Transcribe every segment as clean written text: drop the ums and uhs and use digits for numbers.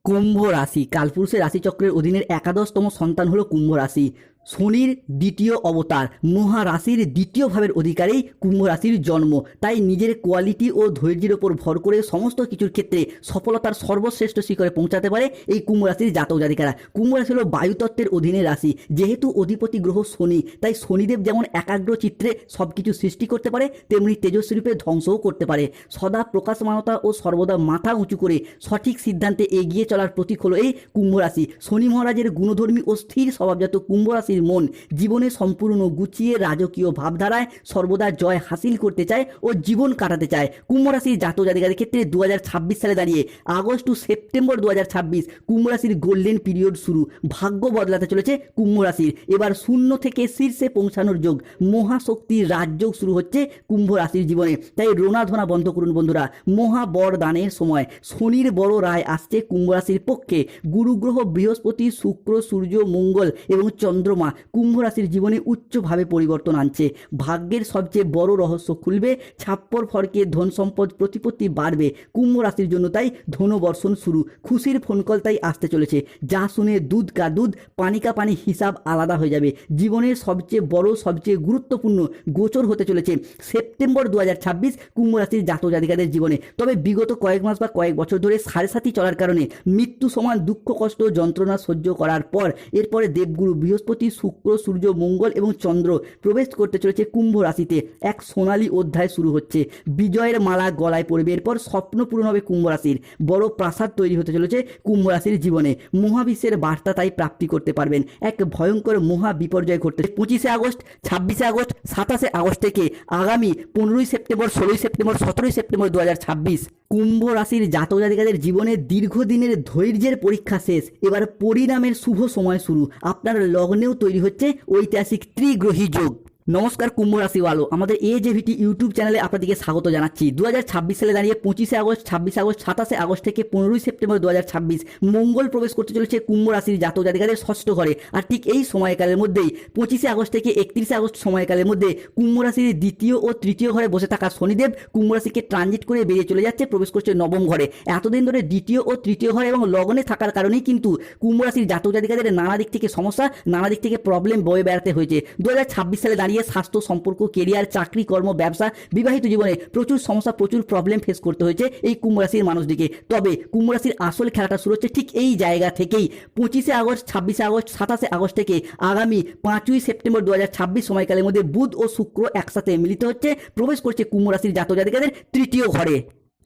কুম্ভ রাশি কালপুরুষের রাশিচক্রের অধীনের একাদশতম সন্তান হলো কুম্ভ রাশি। শনির দ্বিতীয় অবতার, মহারাশির দ্বিতীয় ভাবের অধিকারেই কুম্ভ রাশির জন্ম। তাই নিজের কোয়ালিটি ও ধৈর্যের ওপর ভর করে সমস্ত কিছুর ক্ষেত্রে সফলতার সর্বশ্রেষ্ঠ শিখরে পৌঁছাতে পারে এই কুম্ভ রাশির জাতক জাতিকারা। কুম্ভ রাশি হলো বায়ুতত্ত্বের অধীনে রাশি। যেহেতু অধিপতি গ্রহ শনি, তাই শনিদেব যেমন একাগ্র চিত্রে সব কিছু সৃষ্টি করতে পারে, তেমনি তেজস্বী রূপে ধ্বংসও করতে পারে। সদা প্রকাশমানতা ও সর্বদা মাথা উঁচু করে সঠিক সিদ্ধান্তে এগিয়ে চলার প্রতীক হলো এই কুম্ভ রাশি। শনি মহারাজের গুণধর্মী ও স্থির স্বভাবজাত কুম্ভ রাশির মন জীবনে সম্পূর্ণ গুছিয়ে রাজকীয় ভাবধারায় সর্বদা জয় হাসিল করতে চায় ও জীবন কাটাতে চায়। কুম্ভ রাশির জাতক জাতিকাদের ক্ষেত্রে 2026 সালে দাঁড়িয়ে আগস্ট টু সেপ্টেম্বর 2026 কুম্ভ রাশির গোল্ডেন পিরিয়ড শুরু। ভাগ্য বদলাতে চলেছে কুম্ভ রাশির। এবার শূন্য থেকে শীর্ষে পৌঁছানোর যোগ, মহাশক্তির রাজযোগ শুরু হচ্ছে কুম্ভ রাশির জীবনে। তাই রোনাধনা বন্ধ করুন বন্ধুরা, মহাবরদানের সময়। শনির বড় রায় আসছে কুম্ভ রাশির পক্ষে। গুরুগ্রহ বৃহস্পতি, শুক্র, সূর্য, মঙ্গল এবং চন্দ্রমা কুম্ভ রাশির জীবনে উচ্চভাবে পরিবর্তন আনছে। ভাগ্যের সবচেয়ে বড় রহস্য খুলবে, ছাপ্পর ফরকে ধন সম্পদ প্রতিপত্তি বাড়বে কুম্ভ রাশির জন্য। তাই ধনবর্ষণ শুরু, খুশির ফোন কল তাই আসতে চলেছে। যা শুনে দুধ কা দুধ পানি কা পানি হিসাব আলাদা হয়ে যাবে। জীবনের সবচেয়ে বড় সবচেয়ে গুরুত্বপূর্ণ গোচর হতে চলেছে সেপ্টেম্বর 2026 কুম্ভ রাশির জাতক জাতিকাদের জীবনে। তবে বিগত কয়েক মাস বা কয়েক বছর ধরে সাড়ে সাথী চলার কারণে মৃত্যু সমান দুঃখ কষ্ট যন্ত্রণা সহ্য করার পর এরপরে দেবগুরু বৃহস্পতি, শুক্র, সূর্য, মঙ্গল এবং চন্দ্র প্রবেশ করতে চলেছে কুম্ভ রাশিতে। এক সোনালী অধ্যায় শুরু হচ্ছে। বিজয়ের মালা গলায় পড়বে। এরপর স্বপ্ন পূরণ হবে কুম্ভ রাশির। বড় প্রাসাদ তৈরি হতে চলেছে কুম্ভ রাশির জীবনে। মহাবিশ্বের বার্তা তাই প্রাপ্তি করতে পারবেন। এক ভয়ঙ্কর মহা বিপর্যয় ঘটতে 25 আগস্ট, 26 আগস্ট, 27 আগস্ট থেকে আগামী 15 সেপ্টেম্বর, 16 সেপ্টেম্বর, 17 সেপ্টেম্বর 2026 কুম্ভ রাশির জাতক জাতিকাদের জীবনে দীর্ঘদিনের ধৈর্যের পরীক্ষা শেষ। এবার পরিণামের শুভ সময় শুরু। আপনার লগ্নেও তৈরি হচ্ছে ঐতিহাসিক ত্রিগ্রহী যোগ। নমস্কার কুম্ভ রাশিওয়ালো, আমাদের AJVT ইউটিউব চ্যানেলে আপনাদেরকে স্বাগত জানাচ্ছি। 2026 সালে দাঁড়িয়ে 25 আগস্ট, 26 আগস্ট, 27 আগস্ট থেকে 15 সেপ্টেম্বর 2026 মঙ্গল প্রবেশ করতে চলেছে কুম্ভ রাশির জাতক জাতিকাদের ষষ্ঠ ঘরে। আর ঠিক এই সময়কালের মধ্যেই 25 আগস্ট থেকে 31 আগস্ট সময়কালের মধ্যে কুম্ভ রাশির দ্বিতীয় ও তৃতীয় ঘরে বসে থাকা শনিদেব কুম্ভ রাশিকে ট্রানজিট করে বেরিয়ে চলে যাচ্ছে, প্রবেশ করছে নবম ঘরে। এতদিন ধরে দ্বিতীয় ও তৃতীয় ঘরে এবং লগ্নে থাকার কারণেই কিন্তু কুম্ভ রাশির জাতক জাতিকাদের নানা দিক থেকে সমস্যা, নানা দিক থেকে প্রবলেম বয়ে বেড়াতে হয়েছে। 2026 সালে দাঁড়িয়ে স্বাস্থ্য, সম্পর্ক, কেরিয়ার, চাকরি, কর্ম, ব্যবসা, বিবাহিত জীবনে প্রচুর সমস্যা, প্রচুর প্রবলেম ফেস করতে হয়েছে এই কুম্ভ রাশির মানুষদিকে। তবে কুম্ভ রাশির আসল খেলাটা শুরু হচ্ছে ঠিক এই জায়গা থেকেই। 25 আগস্ট, 26 আগস্ট, 27 আগস্ট থেকে আগামী 5 সেপ্টেম্বর 2026 সময়কালের মধ্যে বুধ ও শুক্র একসাথে মিলিত হচ্ছে, প্রবেশ করছে কুম্ভ রাশির জাতক জাতিকাদের তৃতীয় ঘরে।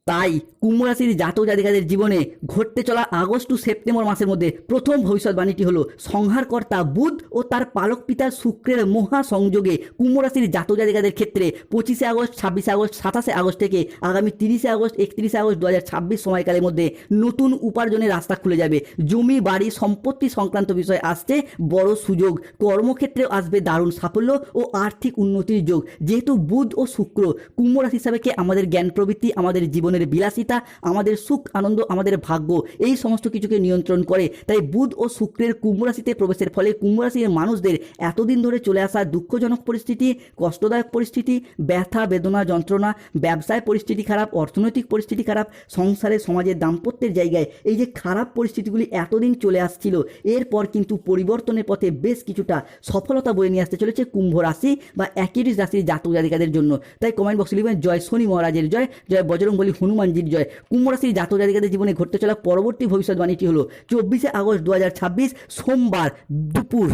তাই কুম্ভ রাশির জাতক জাতিকাদের জীবনে ঘটতে চলা আগস্ট টু সেপ্টেম্বর মাসের মধ্যে প্রথম ভবিষ্যৎবাণীটি হলো সংহারকর্তা বুধ ও তার পালক পিতা শুক্রের মহা সংযোগে কুম্ভ রাশির জাতক জাতিকাদের ক্ষেত্রে 25 আগস্ট, 26 আগস্ট, 27 আগস্ট থেকে আগামী 30 আগস্ট, 31 আগস্ট 2026 সময়কালের মধ্যে নতুন উপার্জনের রাস্তা খুলে যাবে। জমি, বাড়ি, সম্পত্তি সংক্রান্ত বিষয় আসছে বড় সুযোগ। কর্মক্ষেত্রেও আসবে দারুণ সাফল্য ও আর্থিক উন্নতির যোগ। যেহেতু বুধ ও শুক্র কুম্ভ রাশি হিসাবে আমাদের জ্ঞান প্রবৃত্তি, আমাদের জীবনের বিলাসিতা, আমাদের সুখ আনন্দ, আমাদের ভাগ্য, এই সমস্ত কিছুকে নিয়ন্ত্রণ করে। তাই বুধ ও শুক্রের কুম্ভ রাশিতে প্রবেশের ফলে কুম্ভ রাশির মানুষদের এতদিন ধরে চলে আসা দুঃখজনক পরিস্থিতি, কষ্টদায়ক পরিস্থিতি, ব্যথা বেদনা যন্ত্রণা, ব্যবসায় পরিস্থিতি খারাপ, অর্থনৈতিক পরিস্থিতি খারাপ, সংসারে সমাজের দাম্পত্যের জায়গায় এই যে খারাপ পরিস্থিতিগুলি এতদিন চলে আসছিল, এরপর কিন্তু পরিবর্তনের পথে বেশ কিছুটা সফলতা বয়ে নিয়ে আসতে চলেছে কুম্ভ রাশি বা অ্যাকিরিস রাশির জাতক জাতিকাদের জন্য। তাই কমেন্ট বক্সে লিখবেন জয় শনি মহারাজের জয়, জয় বজরংবলী হনুমানজির জয়। কুম্ভ রাশির জাতক জাতিকাদের জীবনে ঘটতে চলা পরবর্তী ভবিষ্যৎবাণীটি হলো 24 আগস্ট 2026 সোমবার দুপুর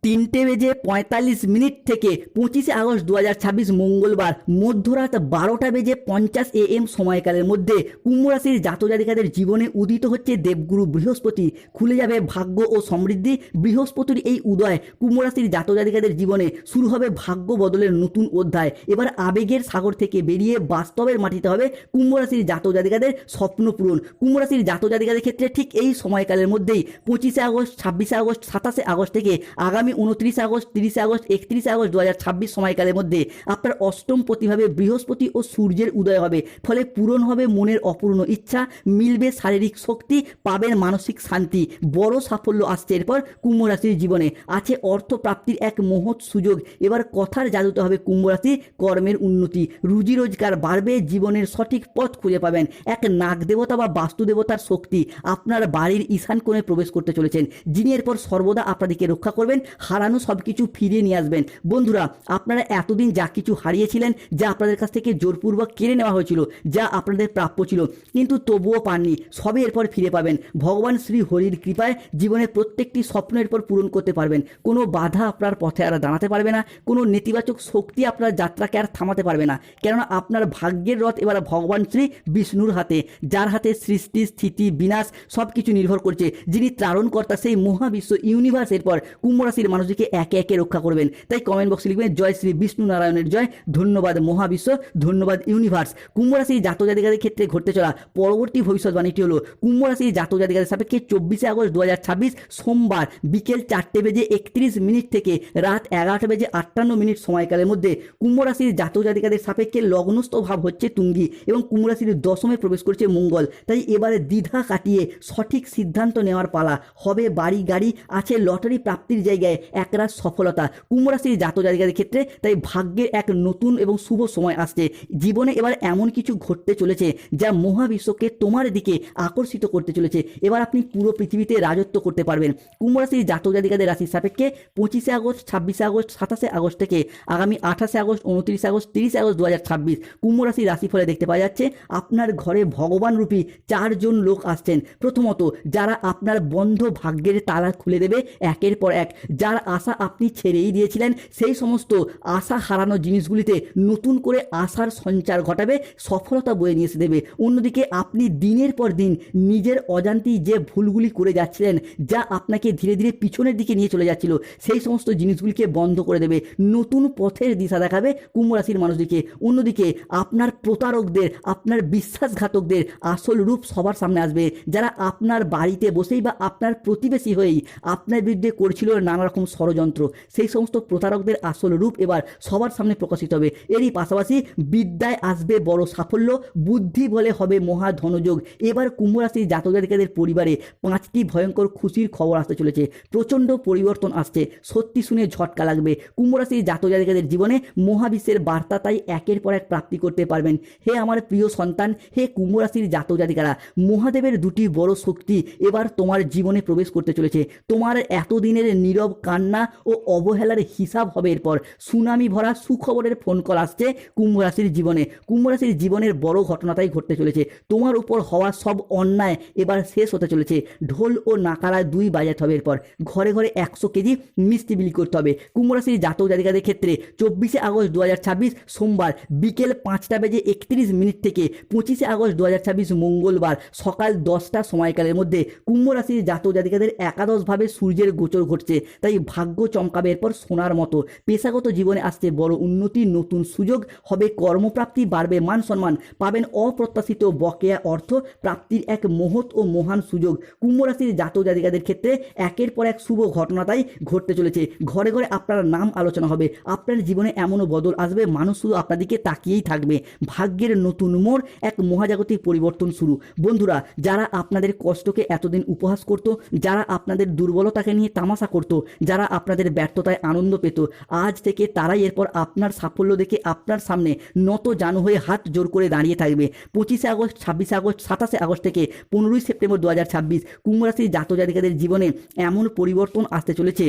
3:45 থেকে 25 আগস্ট 2026 মঙ্গলবার মধ্যরাত 12:50 AM সময়কালের মধ্যে কুম্ভ রাশির জাতক জাতিকাদের জীবনে উদিত হচ্ছে দেবগুরু বৃহস্পতি। খুলে যাবে ভাগ্য ও সমৃদ্ধি। বৃহস্পতির এই উদয় কুম্ভ রাশির জাতক জাতিকাদের জীবনে শুরু হবে ভাগ্য বদলের নতুন অধ্যায়। এবার আবেগের সাগর থেকে বেরিয়ে বাস্তবের মাটিতে হবে কুম্ভ রাশির জাতক জাতিকাদের স্বপ্ন পূরণ। কুম্ভ রাশির জাতক জাতিকাদের ক্ষেত্রে ঠিক এই সময়কালের মধ্যেই 25 আগস্ট, 26 আগস্ট, 27 আগস্ট থেকে আগামী আগামী 29 আগস্ট, 30 আগস্ট, 31 আগস্ট 2026 সময়কালের মধ্যে আপনার অষ্টম প্রতিভাবে বৃহস্পতি ও সূর্যের উদয় হবে। ফলে পূরণ হবে মনের অপূর্ণ ইচ্ছা, মিলবে শারীরিক শক্তি, পাবেন মানসিক শান্তি, বড় সাফল্য আসছে। এরপর কুম্ভ রাশির জীবনে আছে অর্থ প্রাপ্তির এক মহৎ সুযোগ। এবার কথার জাদুতে হবে কুম্ভ রাশি, কর্মের উন্নতি, রুজি রোজগার বাড়বে, জীবনের সঠিক পথ খুঁজে পাবেন। এক নাগদেবতা বা বাস্তুদেবতার শক্তি আপনার বাড়ির ঈশান কোণে প্রবেশ করতে চলেছেন, যিনি এরপর সর্বদা আপনাদেরকে রক্ষা করবেন, হারানো সব কিছু ফিরিয়ে নিয়ে আসবেন। বন্ধুরা, আপনারা এতদিন যা কিছু হারিয়েছিলেন, যা আপনাদের কাছ থেকে জোরপূর্বক কেড়ে নেওয়া হয়েছিল, যা আপনাদের প্রাপ্য ছিল কিন্তু তবুও পাননি, সবই এরপর ফিরে পাবেন। ভগবান শ্রী হরির কৃপায় জীবনের প্রত্যেকটি স্বপ্ন এরপর পূরণ করতে পারবেন। কোনো বাধা আপনার পথে আর দাঁড়াতে পারবে না, কোনো নেতিবাচক শক্তি আপনার যাত্রাকে আর থামাতে পারবে না, কেননা আপনার ভাগ্যের রথ এবার ভগবান শ্রী বিষ্ণুর হাতে, যার হাতে সৃষ্টি স্থিতি বিনাশ সব কিছু নির্ভর করছে, যিনি ত্রারণকর্তা, সেই মহাবিশ্ব ইউনিভার্স এরপর কুম্ভ রাশির মানুষকে একে একে রক্ষা করবেন। তাই কমেন্ট বক্সে লিখবেন জয় শ্রী বিষ্ণু নারায়ণের জয়, ধন্যবাদ মহাবিশ্ব, ধন্যবাদ ইউনিভার্স। কুম্ভ রাশির জাতক জাতিকাদের ক্ষেত্রে ঘটতে চলা পরবর্তী ভবিষ্যৎবাণীটি হলো কুম্ভ রাশির জাতক জাতিকাদের সাপেক্ষে 24 আগস্ট 2026 সোমবার বিকেল 4:31 থেকে রাত 11:58 সময়কালের মধ্যে কুম্ভ রাশির জাতক জাতিকাদের সাপেক্ষে লগ্নস্থ ভাব হচ্ছে তুঙ্গি এবং কুম্ভ রাশির দশমে প্রবেশ করছে মঙ্গল। তাই এবারে দ্বিধা কাটিয়ে সঠিক সিদ্ধান্ত নেওয়ার পালা। হবে বাড়ি গাড়ি, আছে লটারি প্রাপ্তির জায়গায় একরাশ সফলতা কুম্ভ রাশির জাতক জাতিকাদের ক্ষেত্রে। তাই ভাগ্যের এক নতুন এবং শুভ সময় আসছে। জীবনে এবার এমন কিছু ঘটতে চলেছে যা মহাবিশ্বকে তোমার দিকে আকর্ষিত করতে চলেছে। এবার আপনি পুরো পৃথিবীতে রাজত্ব করতে পারবেন। কুম্ভ রাশির জাতক জাতিকাদের রাশির সাপেক্ষে 25 আগস্ট, 26 আগস্ট, 27 আগস্ট থেকে আগামী 28 আগস্ট, 29 আগস্ট, 30 আগস্ট 2026 কুম্ভ রাশির রাশিফলে দেখতে পাওয়া যাচ্ছে আপনার ঘরে ভগবান রূপী 4 জন লোক আসছেন। প্রথমত, যারা আপনার বন্ধ ভাগ্যের তালা খুলে দেবে একের পর এক। যার আশা আপনি ছেড়েই দিয়েছিলেন, সেই সমস্ত আশা হারানো জিনিসগুলিতে নতুন করে আশার সঞ্চার ঘটাবে, সফলতা বয়ে নিয়ে এসে দেবে। অন্যদিকে আপনি দিনের পর দিন নিজের অজান্তেই যে ভুলগুলি করে যাচ্ছিলেন, যা আপনাকে ধীরে ধীরে পিছনের দিকে নিয়ে চলে যাচ্ছিল, সেই সমস্ত জিনিসগুলিকে বন্ধ করে দেবে, নতুন পথের দিশা দেখাবে কুম্ভ রাশির মানুষদিকে। অন্যদিকে আপনার প্রতারকদের, আপনার বিশ্বাসঘাতকদের আসল রূপ সবার সামনে আসবে, যারা আপনার বাড়িতে বসেই বা আপনার প্রতিবেশী হয়েই আপনার বিরুদ্ধে করছিল নানা রকম ষড়যন্ত্র, সেই সমস্ত প্রতারকদের আসল রূপ এবার সবার সামনে প্রকাশিত হবে। এরই পাশাপাশি বিদ্যায় আসবে বড় সাফল্য, বুদ্ধি বলে হবে মহা ধনযোগ। এবার কুম্ভ রাশির জাতক জাতিকাদের পরিবারে 5টি ভয়ঙ্কর খুশির খবর আসতে চলেছে। প্রচণ্ড পরিবর্তন আসছে, সত্যি শুনে ঝটকা লাগবে। কুম্ভ রাশির জাতক জাতিকাদের জীবনে মহাবিশ্বের বার্তা তাই একের পর এক প্রাপ্তি করতে পারবেন। হে আমার প্রিয় সন্তান, হে কুম্ভ রাশির জাতক জাতিকারা, মহাদেবের দুটি বড় শক্তি এবার তোমার জীবনে প্রবেশ করতে চলেছে। তোমার এতদিনের নীরব কান্না ও অবহেলার হিসাব হবে এরপর। সুনামি ভরা সুখবরের ফোন কল আসছে কুম্ভ রাশির জীবনে। কুম্ভ রাশির জীবনের বড় ঘটনা তাই ঘটতে চলেছে। তোমার উপর হওয়া সব অন্যায় এবার শেষ হতে চলেছে। ঢোল ও নাকারা দুই বাজাতে হবে এরপর। ঘরে ঘরে 100 কেজি মিষ্টি বিলি করতে হবে। কুম্ভ রাশির জাতক জাতিকাদের ক্ষেত্রে 24 আগস্ট 2026 সোমবার বিকেল 5:31 থেকে 25 আগস্ট 2026 মঙ্গলবার সকাল 10টা সময়কালের মধ্যে কুম্ভ রাশির জাতক জাতিকাদের একাদশভাবে সূর্যের গোচর ঘটছে। তাই ভাগ্য চমকাবে এরপর সোনার মতো। পেশাগত জীবনে আসছে বড় উন্নতি, নতুন সুযোগ হবে, কর্মপ্রাপ্তি বাড়বে, মান সম্মান পাবেন, অপ্রত্যাশিত বকেয়া অর্থ প্রাপ্তির এক মহৎ ও মহান সুযোগ। কুম্ভ রাশির জাতক জাতিকাদের ক্ষেত্রে একের পর এক শুভ ঘটনা তাই ঘটতে চলেছে। ঘরে ঘরে আপনার নাম আলোচনা হবে। আপনার জীবনে এমনও বদল আসবে, মানুষ শুধু আপনার দিকে তাকিয়েই থাকবে। ভাগ্যের নতুন মোড়, এক মহাজাগতিক পরিবর্তন শুরু। বন্ধুরা, যারা আপনাদের কষ্টকে এতদিন উপহাস করত, যারা আপনাদের দুর্বলতাকে নিয়ে তামাশা করত, যারা আপনাদের ব্যর্থতায় আনন্দ পেত, আজ থেকে তারাই এরপর আপনার সাফল্য দেখে আপনার সামনে নত জানু হয়ে হাত জোর করে দাঁড়িয়ে থাকবে। 25 আগস্ট, 26 আগস্ট, 27 আগস্ট থেকে 15 সেপ্টেম্বর 2026 কুম্ভ রাশির জাতক জাতিকাদের জীবনে এমন পরিবর্তন আসতে চলেছে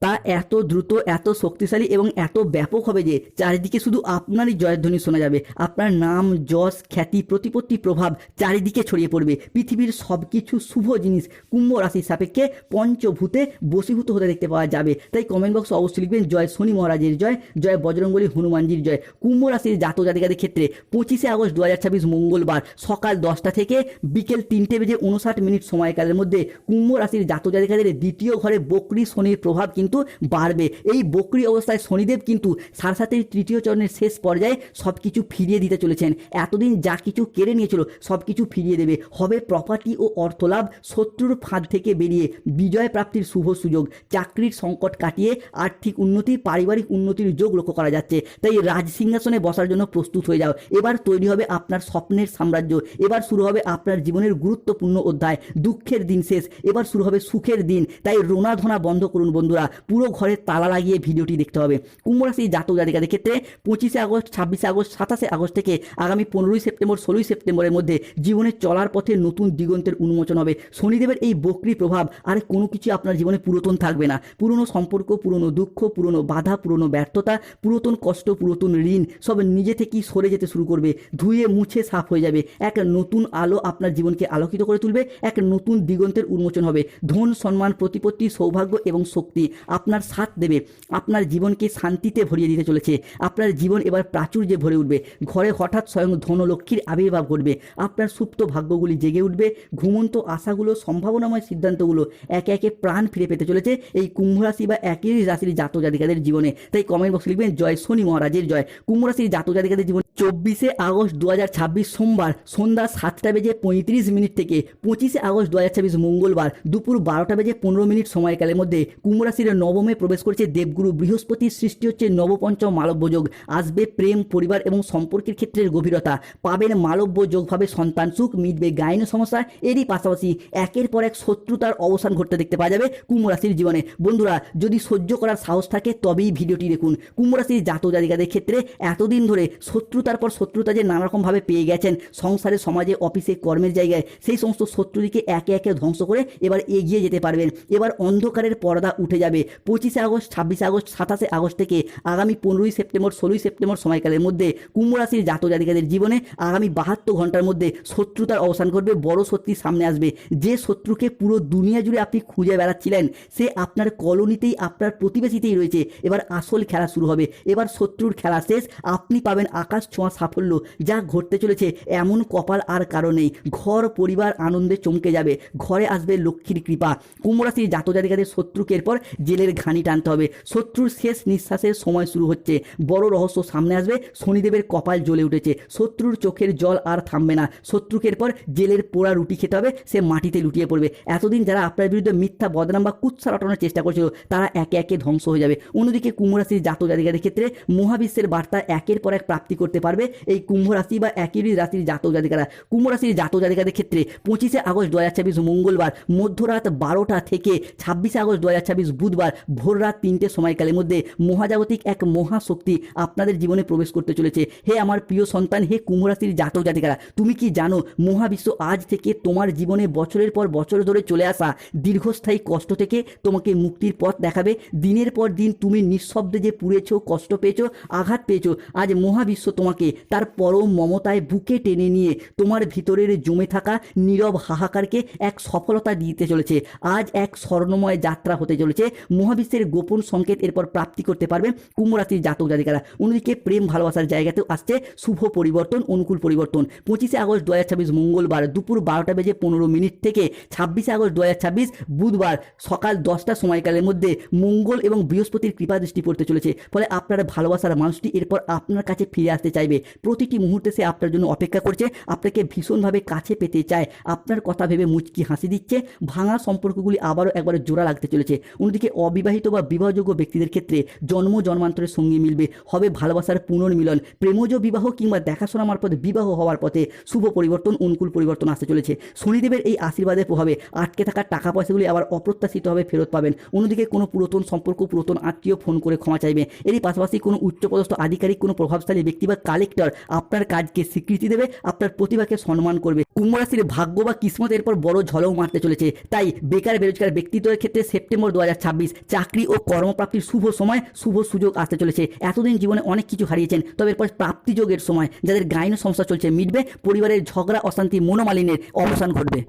তা এত দ্রুত, এত শক্তিশালী এবং এত ব্যাপক হবে যে চারিদিকে শুধু আপনারই জয়ধ্বনি শোনা যাবে। আপনার নাম, যশ, খ্যাতি, প্রতিপত্তি, প্রভাব চারিদিকে ছড়িয়ে পড়বে। পৃথিবীর সব কিছু শুভ জিনিস কুম্ভ রাশির সাপেক্ষে পঞ্চভূতে বশীভূত হতে দেখতে পাওয়া যাবে। তাই কমেন্ট বক্সে অবশ্যই লিখবেন জয় শনি মহারাজের জয়, জয় বজরংবলী হনুমানজির জয়। কুম্ভ রাশির জাতক জাতিকাদের ক্ষেত্রে 25 আগস্ট 2026 মঙ্গলবার সকাল 10টা থেকে বিকেল 3:59 সময়কালের মধ্যে কুম্ভ রাশির জাতক জাতিকাদের দ্বিতীয় ঘরে বকরি শনির প্রভাব কিন্তু কিন্তু বাড়বে। এই বক্রী অবস্থায় শনিদেব কিন্তু সাড়ে তৃতীয় চরণের শেষ পর্যায়ে সব কিছু ফিরিয়ে দিতে চলেছেন। এতদিন যা কিছু কেড়ে নিয়েছিল সব কিছু ফিরিয়ে দেবে। হবে প্রপার্টি ও অর্থলাভ, শত্রুর ফাঁদ থেকে বেরিয়ে বিজয় প্রাপ্তির শুভ সুযোগ, চাকরির সংকট কাটিয়ে আর্থিক উন্নতি, পারিবারিক উন্নতির যোগ লক্ষ্য করা যাচ্ছে। তাই রাজ সিংহাসনে বসার জন্য প্রস্তুত হয়ে যাও। এবার তৈরি হবে আপনার স্বপ্নের সাম্রাজ্য। এবার শুরু হবে আপনার জীবনের গুরুত্বপূর্ণ অধ্যায়। দুঃখের দিন শেষ, এবার শুরু হবে সুখের দিন। তাই রোনাধনা বন্ধ করুন বন্ধুরা, পুরো ঘরে তালা লাগিয়ে ভিডিওটি দেখতে হবে। কুম্ভ রাশি জাতক জাতিকাদের ক্ষেত্রে 25শে আগস্ট, 26শে আগস্ট, 27শে আগস্ট থেকে আগামী 15ই সেপ্টেম্বর, 16ই সেপ্টেম্বরের মধ্যে জীবনে চলার পথে নতুন দিগন্তের উন্মোচন হবে। শনিদেবের এই বক্রী প্রভাব আর কোনো কিছু আপনার জীবনে পুরাতন থাকবে না। পুরনো সম্পর্ক, পুরনো দুঃখ, পুরনো বাধা, পুরনো ব্যর্থতা, পুরাতন কষ্ট, পুরাতন ঋণ সব নিজে থেকেই সরে যেতে শুরু করবে। ধুয়ে মুছে সাফ হয়ে যাবে। এক নতুন আলো আপনার জীবনকে আলোকিত করে তুলবে। এক নতুন দিগন্তের উন্মোচন হবে। ধন, সম্মান, প্রতিপত্তি, সৌভাগ্য এবং শক্তি আপনার সাথ দেবে। আপনার জীবনকে শান্তিতে ভরিয়ে দিতে চলেছে। আপনার জীবন এবার প্রাচুর্যে ভরে উঠবে। ঘরে হঠাৎ স্বয়ং ধনলক্ষ্মীর আবির্ভাব ঘটবে। আপনার সুপ্ত ভাগ্যগুলি জেগে উঠবে। ঘুমন্ত আশাগুলো, সম্ভাবনাময় সিদ্ধান্তগুলো একে একে প্রাণ ফিরে পেতে চলেছে এই কুম্ভ রাশি বা একই রাশির জাতক জাতিকাদের জীবনে। তাই কমেন্ট বক্সে লিখবেন জয় শনি মহারাজের জয়। কুম্ভ রাশির জাতক জাতিকাদের জীবন 24শে আগস্ট 2026 সোমবার সন্ধ্যা 7:35 থেকে 25শে আগস্ট 2026 মঙ্গলবার দুপুর 12:15 সময়কালের মধ্যে কুম্ভ রাশির নবমে প্রবেশ করছে দেবগুরু বৃহস্পতি। সৃষ্টি হচ্ছে নবপঞ্চম মালব্য যোগ। আসবে প্রেম, পরিবার এবং সম্পর্কের ক্ষেত্রের গভীরতা। পাবেন মালব্য যোগভাবে সন্তান সুখ, মিটবে গাইন সমস্যা। এরই পাশাপাশি একের পর এক শত্রুতার অবসান ঘটতে দেখতে পাওয়া যাবে কুম্ভ রাশির জীবনে। বন্ধুরা, যদি সহ্য করার সাহস থাকে তবেই ভিডিওটি দেখুন। কুম্ভ রাশির জাতক জাতিকাদের ক্ষেত্রে এতদিন ধরে শত্রুতার পর শত্রুতা যে নানা রকমভাবে পেয়ে গেছেন সংসারে, সমাজে, অফিসে, কর্মের জায়গায়, সেই সমস্ত শত্রুদিকে একে একে ধ্বংস করে এবার এগিয়ে যেতে পারবেন। এবার অন্ধকারের পর্দা উঠে যাবে। 25শে আগস্ট, 26শে আগস্ট, 27শে আগস্ট থেকে আগামী 15ই সেপ্টেম্বর, 16ই সেপ্টেম্বর সময়কালের মধ্যে কুম্ভ রাশির জাতক জাতিকাদের জীবনে আগামী 72 ঘন্টার মধ্যে শত্রুতার অবসান ঘটবে। বড় শত্রু সামনে আসবে। যে শত্রুকে পুরো দুনিয়া জুড়ে আপনি খুঁজে বেড়াচ্ছিলেন সে আপনার কলোনিতেই, আপনার প্রতিবেশীতেই রয়েছে। এবার আসল খেলা শুরু হবে। এবার শত্রুর খেলা শেষ। আপনি পাবেন আকাশ ছোঁয়া সাফল্য। যা ঘটতে চলেছে এমন কপাল আর কারো নেই। ঘর পরিবার আনন্দে চমকে যাবে। ঘরে আসবে লক্ষ্মীর কৃপা। কুম্ভ রাশির জাতক জাতিকাদের শত্রুকে এরপর জেলের ঘানি টানতে হবে। শত্রুর শেষ নিঃশ্বাসের সময় শুরু হচ্ছে। বড় রহস্য সামনে আসবে। শনিদেবের কপাল জ্বলে উঠেছে। শত্রুর চোখের জল আর থামবে না। শত্রুকে এরপর জেলের পোড়া রুটি খেতে হবে। সে মাটিতে লুটিয়ে পড়বে। এতদিন যারা আপনার বিরুদ্ধে মিথ্যা বদনাম বা কুৎসা রটানোর চেষ্টা করছিল তারা একে একে ধ্বংস হয়ে যাবে। অন্যদিকে কুম্ভ রাশির জাতক জাতিকাদের ক্ষেত্রে মহাবিশ্বের বার্তা একের পর এক প্রাপ্তি করতে পারবে এই কুম্ভ রাশি বা একই রাশির জাতক জাতিকারা। কুম্ভ রাশির জাতক জাতিকাদের ক্ষেত্রে 25শে আগস্ট 2026 মঙ্গলবার মধ্যরাত 12টা থেকে 26শে আগস্ট 2026 বুধবার ভোর রাত 3টে সময়কালের মধ্যে মহাজাগতিক এক মহাশক্তি আপনাদের জীবনে প্রবেশ করতে চলেছে। হে আমার প্রিয় সন্তান, হে কুম্ভ রাশির জাতক জাতিকারা, তুমি কি জানো মহাবিশ্ব আজ থেকে তোমার জীবনে বছরের পর বছর ধরে চলে আসা দীর্ঘস্থায়ী কষ্ট থেকে তোমাকে মুক্তির পথ দেখাবে। দিনের পর দিন তুমি নিঃশব্দে যে পুড়েছো, কষ্ট পেয়েছো, আঘাত পেয়েছো, আজ মহাবিশ্ব তোমাকে তার পরম মমতায় বুকে টেনে নিয়ে তোমার ভিতরের জমে থাকা নীরব হাহাকারকে এক সফলতা দিতে চলেছে। আজ এক স্বর্ণময় যাত্রা হতে চলেছে। মহাবিশ্বের গোপন সংকেত এরপর প্রাপ্তি করতে পারবে কুম্ভ রাশির জাতক জাতিকারা। অন্যদিকে প্রেম ভালোবাসার জায়গাতেও আসছে শুভ পরিবর্তন, অনুকূল পরিবর্তন। 25শে আগস্ট 2026 মঙ্গলবার দুপুর 12:15 থেকে 26শে আগস্ট 2026 বুধবার সকাল 10টা সময়কালের মধ্যে মঙ্গল এবং বৃহস্পতির কৃপা দৃষ্টি পড়তে চলেছে। ফলে আপনার ভালোবাসার মানুষটি এরপর আপনার কাছে ফিরে আসতে চাইবে। প্রতিটি মুহূর্তে সে আপনার জন্য অপেক্ষা করছে, আপনাকে ভীষণভাবে কাছে পেতে চায়। আপনার কথা ভেবে মুচকি হাসি দিচ্ছে। ভাঙা সম্পর্কগুলি আবারও একবারে জোড়া লাগতে চলেছে। অন্যদিকে অবিবাহিত বা বিবাহযোগ্য ব্যক্তিদের ক্ষেত্রে জন্ম জন্মান্তরের সঙ্গী মিলবে। হবে ভালোবাসার পুনর্মিলন। প্রেমজ বিবাহ কিংবা দেখাশোনা মারফত বিবাহ হওয়ার পথে শুভ পরিবর্তন, অনুকূল পরিবর্তন আসতে চলেছে। শনিদেবের এই আশীর্বাদের প্রভাবে আটকে থাকা টাকা পয়সাগুলি আবার অপ্রত্যাশিতভাবে ফেরত পাবেন। অন্যদিকে কোনো পুরাতন সম্পর্ক, পুরাতন আত্মীয় ফোন করে ক্ষমা চাইবে। এরই পাশাপাশি কোনো উচ্চপদস্থ আধিকারিক, কোনো প্রভাবশালী ব্যক্তি বা কালেক্টর আপনার কাজকে স্বীকৃতি দেবে, আপনার প্রতিভাকে সম্মান করবে। কুম্ভ রাশির ভাগ্য বা কিসমত এরপর বড় ঝলক মারতে চলেছে। তাই বেকার বেরোজগার ব্যক্তিত্বের ক্ষেত্রে সেপ্টেম্বর 2026 চাকরি ও কর্মপ্রাপ্তির শুভ সময়, শুভ সুযোগ আসতে চলেছে। এতদিন জীবনে অনেক কিছু হারিয়েছেন, তবে এরপর প্রাপ্তিযোগের সময়। যাদের গাইন সমস্যা চলছে মিটবে। পরিবারের ঝগড়া, অশান্তি, মনোমালিন্যের অবসান ঘটবে।